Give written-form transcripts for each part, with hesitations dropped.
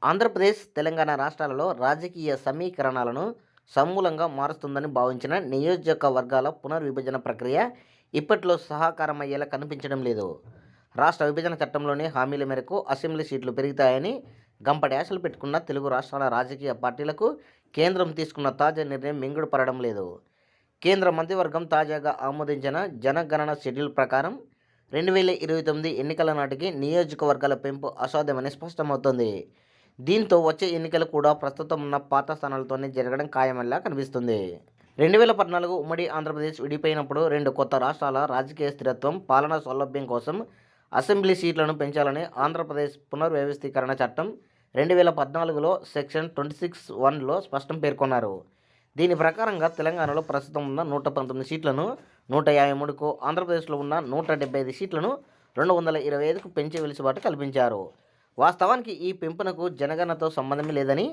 ఆంధ్రప్రదేశ్, తెలంగాణ రాష్ట్రాలలో రాజకీయ సమీకరణాలను సమూలంగా మారుస్తుందని భావించిన నియోజకవర్గాల పునర్విభజన ప్రక్రియ ఇప్పట్లో సహకారమయ్యేలా కనిపించడం లేదు. రాష్ట్ర విభజన చట్టంలోని హామీల మేరకు అసెంబ్లీ సీట్లు పెరుగుతాయని గంపటి ఆశలు పెట్టుకున్న తెలుగు రాష్ట్రాల రాజకీయ పార్టీలకు కేంద్రం తీసుకున్న తాజా నిర్ణయం మింగుడు పడడం లేదు. కేంద్ర మంత్రివర్గం తాజాగా ఆమోదించిన జనగణన షెడ్యూల్ ప్రకారం 2029 ఎన్నికల నాటికి నియోజకవర్గాల పెంపు అసాధ్యమని స్పష్టమవుతోంది. దీంతో వచ్చే ఎన్నికలు కూడా ప్రస్తుతం ఉన్న పాత స్థానాలతోనే జరగడం ఖాయమనేలా కనిపిస్తుంది. 2014 ఉమ్మడి ఆంధ్రప్రదేశ్ విడిపోయినప్పుడు 2 కొత్త రాష్ట్రాల రాజకీయ స్థిరత్వం, పాలనా సౌలభ్యం కోసం అసెంబ్లీ సీట్లను పెంచాలని ఆంధ్రప్రదేశ్ పునర్వ్యవస్థీకరణ చట్టం 2014లో సెక్షన్ 26(1)లో స్పష్టం పేర్కొన్నారు. దీని ప్రకారంగా తెలంగాణలో ప్రస్తుతం ఉన్న 119 సీట్లను 153కు, ఆంధ్రప్రదేశ్లో ఉన్న 175 సీట్లను 225కు పెంచే వెసులుబాటు కల్పించారు. వాస్తవానికి ఈ పెంపునకు జనగణనతో సంబంధమే లేదని,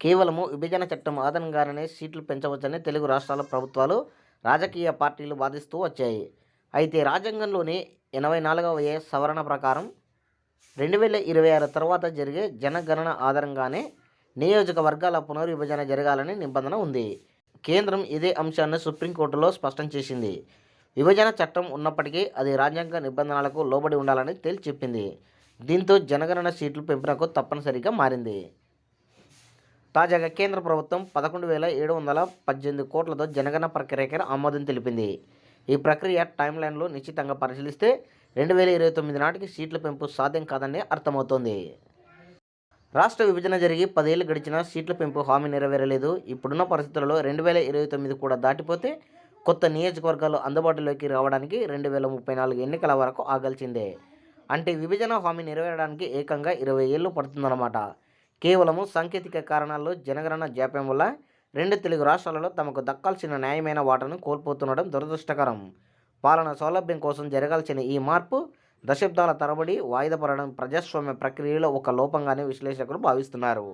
కేవలము విభజన చట్టం ఆధారంగానే సీట్లు పెంచవచ్చని తెలుగు రాష్ట్రాల ప్రభుత్వాలు, రాజకీయ పార్టీలు వాదిస్తూ వచ్చాయి. అయితే రాజ్యాంగంలోని 84వ సవరణ ప్రకారం 2026 తర్వాత జరిగే జనగణన ఆధారంగానే నియోజకవర్గాల పునర్విభజన జరగాలని నిబంధన ఉంది. కేంద్రం ఇదే అంశాన్ని సుప్రీంకోర్టులో స్పష్టం చేసింది. విభజన చట్టం ఉన్నప్పటికీ అది రాజ్యాంగ నిబంధనలకు లోబడి ఉండాలని తేల్చి చెప్పింది. దీంతో జనగణన సీట్లు పెంపునకు తప్పనిసరిగా మారింది. తాజాగా కేంద్ర ప్రభుత్వం 11,718 కోట్లతో జనగణన ప్రక్రియకి ఆమోదం తెలిపింది. ఈ ప్రక్రియ టైమ్లైన్లో నిశ్చితంగా పరిశీలిస్తే 2029 నాటికి సీట్ల పెంపు సాధ్యం కాదని అర్థమవుతోంది. రాష్ట్ర విభజన జరిగి 10 ఏళ్లు గడిచినా సీట్ల పెంపు హామీ నెరవేరలేదు. ఇప్పుడున్న పరిస్థితులలో 2029 కూడా దాటిపోతే కొత్త నియోజకవర్గాలు అందుబాటులోకి రావడానికి 2034 ఎన్నికల వరకు ఆగాల్సిందే. అంటే విభజన హామీ నెరవేరడానికి ఏకంగా 20 ఏళ్లు పడుతుందన్నమాట. కేవలము సాంకేతిక కారణాల్లో జనగణన జాప్యం వల్ల 2 తెలుగు రాష్ట్రాలలో తమకు దక్కాల్సిన న్యాయమైన వాటాను కోల్పోతుండడం దురదృష్టకరం. పాలనా సౌలభ్యం కోసం జరగాల్సిన ఈ మార్పు దశాబ్దాల తరబడి వాయిదా పడడం ప్రజాస్వామ్య ప్రక్రియలో ఒక లోపంగానే విశ్లేషకులు భావిస్తున్నారు.